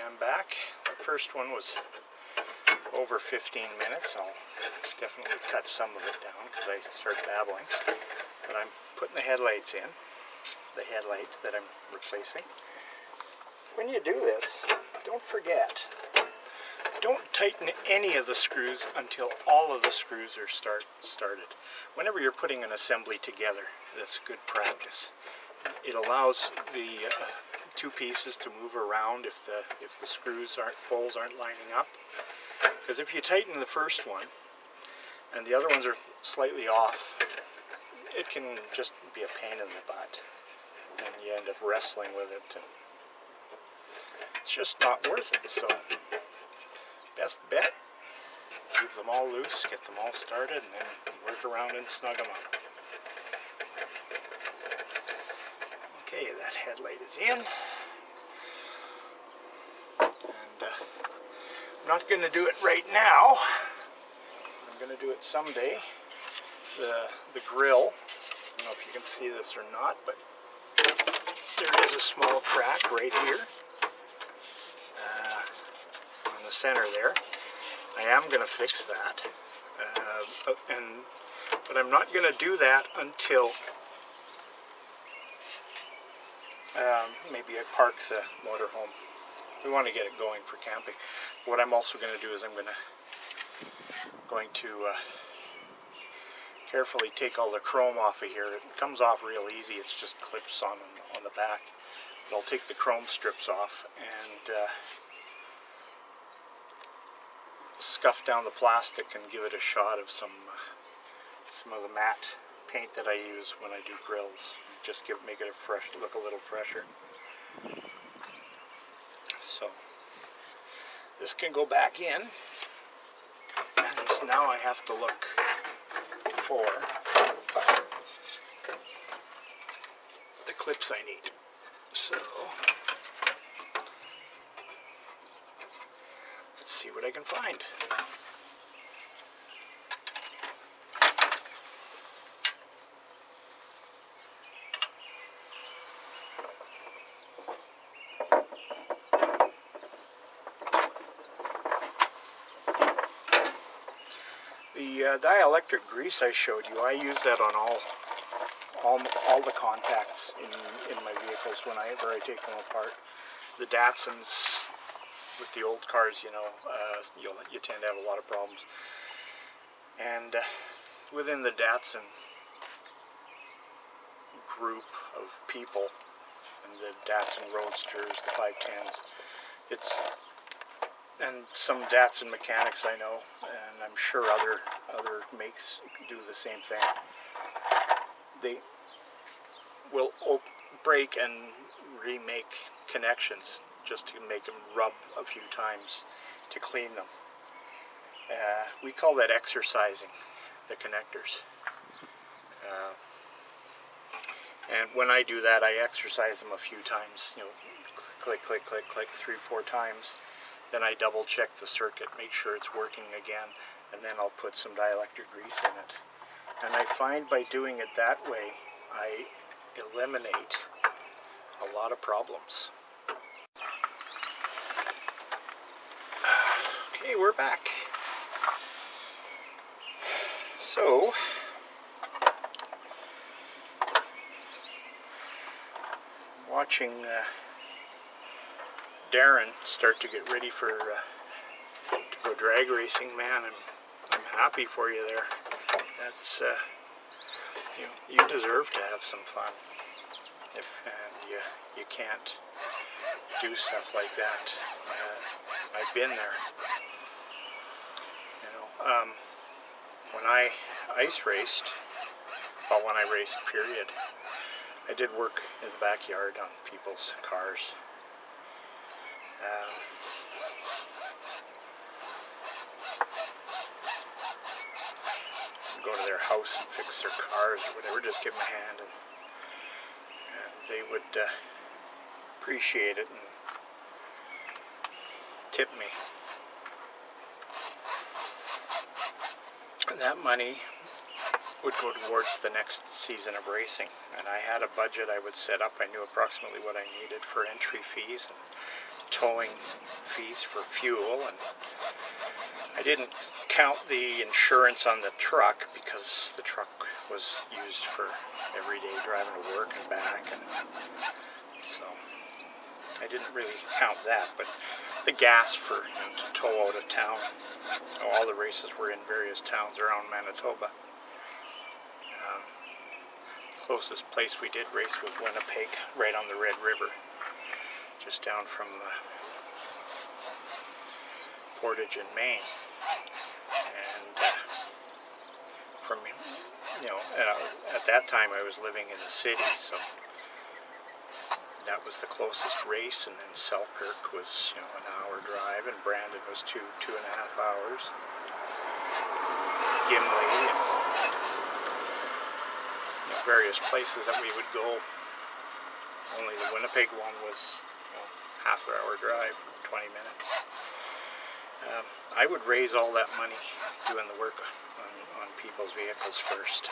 I'm back. The first one was over 15 minutes. I'll definitely cut some of it down because I started babbling. But I'm putting the headlights in, the headlight that I'm replacing. When you do this, don't forget, don't tighten any of the screws until all of the screws are started. Whenever you're putting an assembly together, that's good practice. It allows the two pieces to move around if the holes aren't lining up. Because if you tighten the first one and the other ones are slightly off, it can just be a pain in the butt, and you end up wrestling with it. And it's just not worth it. So, best bet, leave them all loose, get them all started, and then work around and snug them up. Okay, that headlight is in. And I'm not going to do it right now. I'm going to do it someday. The grill, I don't know if you can see this or not, but there is a small crack right here in the center there. I am going to fix that, but I'm not going to do that until maybe I park the motorhome. We want to get it going for camping. What I'm also going to do is I'm going to carefully take all the chrome off of here. It comes off real easy. It's just clips on the back. But I'll take the chrome strips off and scuff down the plastic and give it a shot of some of the matte paint that I use when I do grills. Just make it look a little fresher. So this can go back in, and so now I have to look for the clips I need. So let's see what I can find. The dielectric grease I showed you, I use that on all the contacts in my vehicles whenever I take them apart. The Datsuns with the old cars, you know, you tend to have a lot of problems. And within the Datsun group of people, and the Datsun Roadsters, the 510s, and some Datsun mechanics I know, and I'm sure other makes do the same thing. They will break and remake connections just to make them rub a few times to clean them. We call that exercising the connectors. And when I do that, I exercise them a few times, you know, click, click, click, click, 3-4 times. Then I double check the circuit, make sure it's working again, and then I'll put some dielectric grease in it. And I find by doing it that way, I eliminate a lot of problems. Okay, we're back. So, watching Darren start to get ready for to go drag racing, man, I'm happy for you there. That's you deserve to have some fun, and you can't do stuff like that. I've been there. You know, when I ice raced, well, when I raced, period, I did work in the backyard on people's cars. Go to their house and fix their cars or whatever, just give them a hand, and they would appreciate it and tip me. And that money would go towards the next season of racing, and I had a budget I would set up. I knew approximately what I needed for entry fees and towing fees for fuel, and I didn't count the insurance on the truck because the truck was used for everyday driving to work and back, and so I didn't really count that. But the gas for to tow out of town, all the races were in various towns around Manitoba. Closest place we did race was Winnipeg, right on the Red River, just down from Portage in Maine. And from, at that time I was living in the city, so that was the closest race. And then Selkirk was, an hour drive, and Brandon was 2.5 hours. Gimli, and various places that we would go. Only the Winnipeg one was half-hour drive, 20 minutes. I would raise all that money doing the work on people's vehicles first.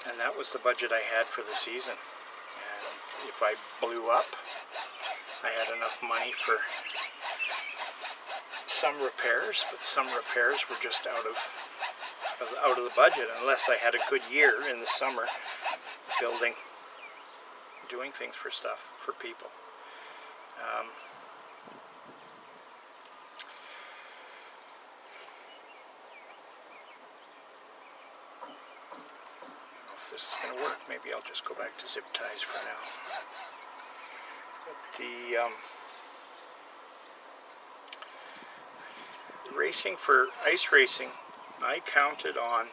And that was the budget I had for the season. And if I blew up, I had enough money for some repairs, but some repairs were just out of the budget unless I had a good year in the summer doing things for people. I don't know if this is going to work. Maybe I'll just go back to zip ties for now. But the racing for ice racing, I counted on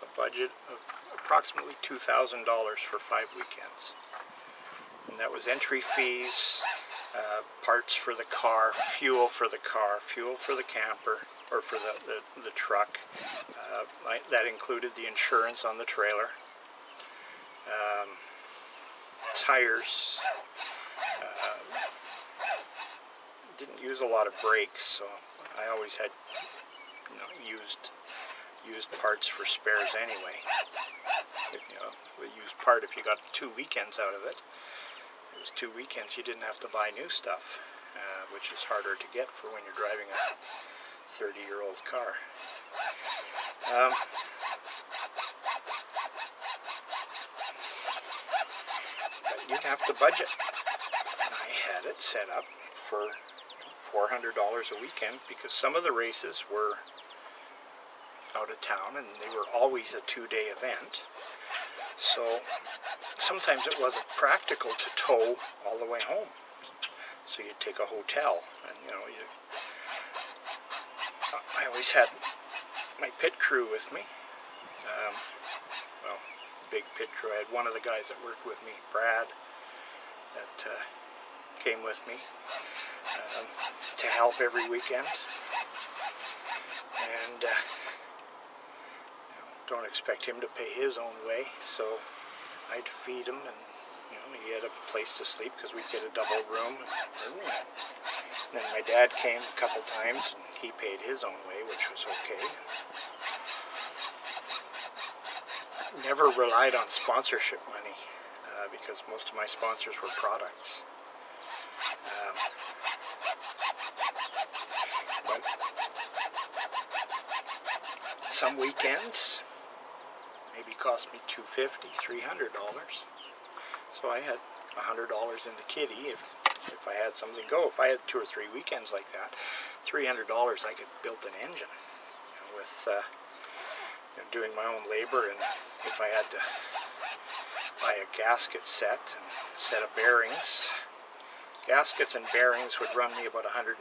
a budget of approximately $2,000 for 5 weekends. And that was entry fees, parts for the car, fuel for the car, fuel for the camper, or for the truck. That included the insurance on the trailer, tires. Didn't use a lot of brakes, so I always had used parts for spares anyway. A used part, if you got 2 weekends out of it, it was 2 weekends, you didn't have to buy new stuff, which is harder to get for when you're driving a 30-year-old car. But you'd have to budget. I had it set up for $400 a weekend because some of the races were out of town and they were always a 2-day event. So sometimes it wasn't practical to tow all the way home. So you'd take a hotel, and I always had my pit crew with me. Big pit crew. I had one of the guys that worked with me, Brad, that came with me to help every weekend. And don't expect him to pay his own way, so I'd feed him, and he had a place to sleep because we'd get a double room. And then my dad came a couple times, and he paid his own way, which was okay. Never relied on sponsorship money because most of my sponsors were products. But some weekends maybe cost me $250, $300. So I had $100 in the kitty if I had something go. If I had 2 or 3 weekends like that, $300 I could build an engine with doing my own labor. And if I had to buy a gasket set and a set of bearings, gaskets and bearings would run me about $150.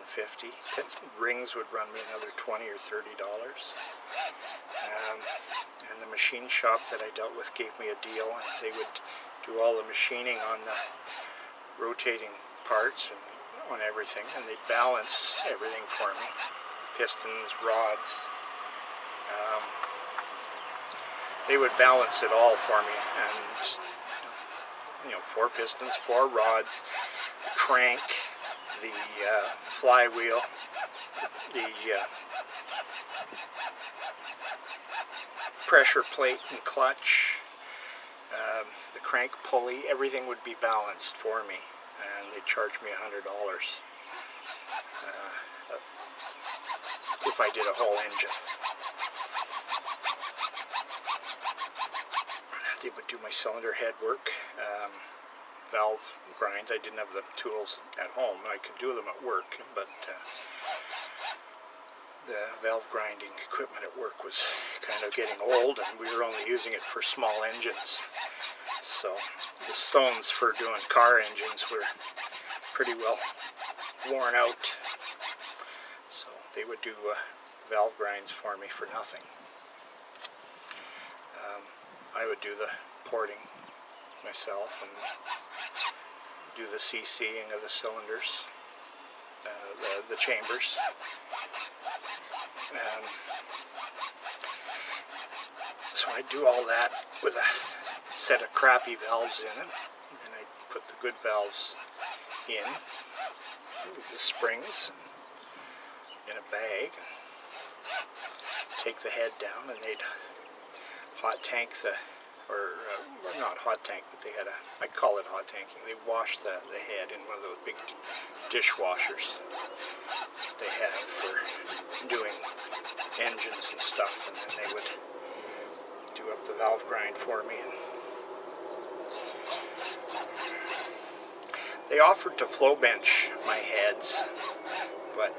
Rings would run me another $20 or $30. And the machine shop that I dealt with gave me a deal, and they would do all the machining on the rotating parts and on everything, and they'd balance everything for me. Pistons, rods. They would balance it all for me, and 4 pistons, 4 rods, crank, the flywheel, the pressure plate and clutch, the crank pulley, everything would be balanced for me, and they'd charge me $100 if I did a whole engine. They would do my cylinder head work, valve grinds. I didn't have the tools at home. I could do them at work, but the valve grinding equipment at work was kind of getting old, and we were only using it for small engines. So the stones for doing car engines were pretty well worn out. So they would do valve grinds for me for nothing. I would do the porting myself and do the CCing of the cylinders, the chambers. So I do all that with a set of crappy valves in it, and I put the good valves in with the springs in a bag, and take the head down, and they'd hot tank the, or not hot tank, but they had a, I'd call it hot tanking. They washed the head in one of those big dishwashers they have for doing engines and stuff, and then they would do up the valve grind for me. And they offered to flow bench my heads, but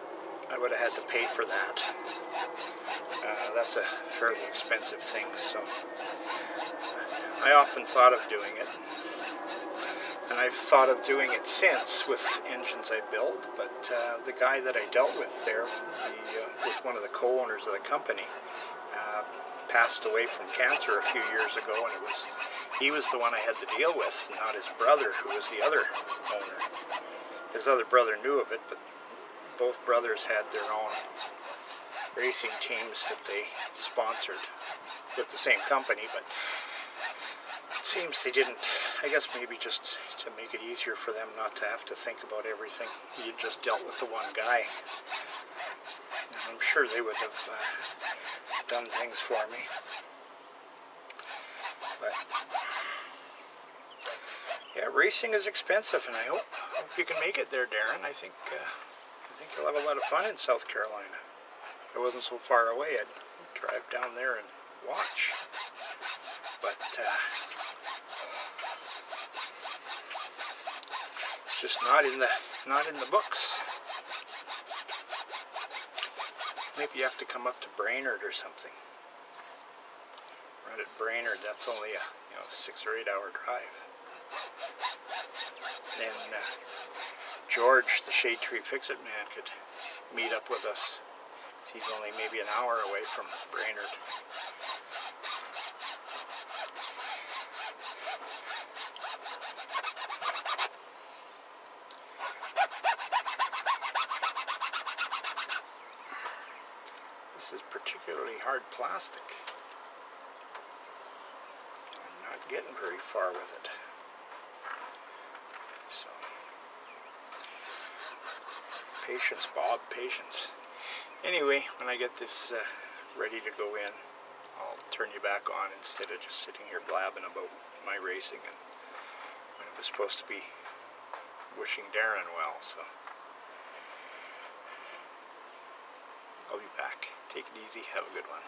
I would have had to pay for that. That's a fairly expensive thing, so I often thought of doing it, and I've thought of doing it since with engines I built, but the guy that I dealt with there, was one of the co-owners of the company, passed away from cancer a few years ago, and he was the one I had to deal with, not his brother, who was the other owner. His other brother knew of it, but both brothers had their own racing teams that they sponsored with the same company, but it seems they didn't, I guess maybe just to make it easier for them not to have to think about everything. You just dealt with the one guy. And I'm sure they would have done things for me. But yeah, racing is expensive, and I hope you can make it there, Darren. I think you'll have a lot of fun in South Carolina. If I wasn't so far away, I'd drive down there and watch. But it's just not in the books. Maybe you have to come up to Brainerd or something. Right at Brainerd, that's only a 6 or 8 hour drive. Then George, the Shade Tree Fix-It man, could meet up with us. He's only maybe an hour away from Brainerd. This is particularly hard plastic. I'm not getting very far with it. So, patience, Bob, patience. Anyway, when I get this ready to go in, I'll turn you back on instead of just sitting here blabbing about my racing and when I was supposed to be wishing Darren well. So I'll be back. Take it easy. Have a good one.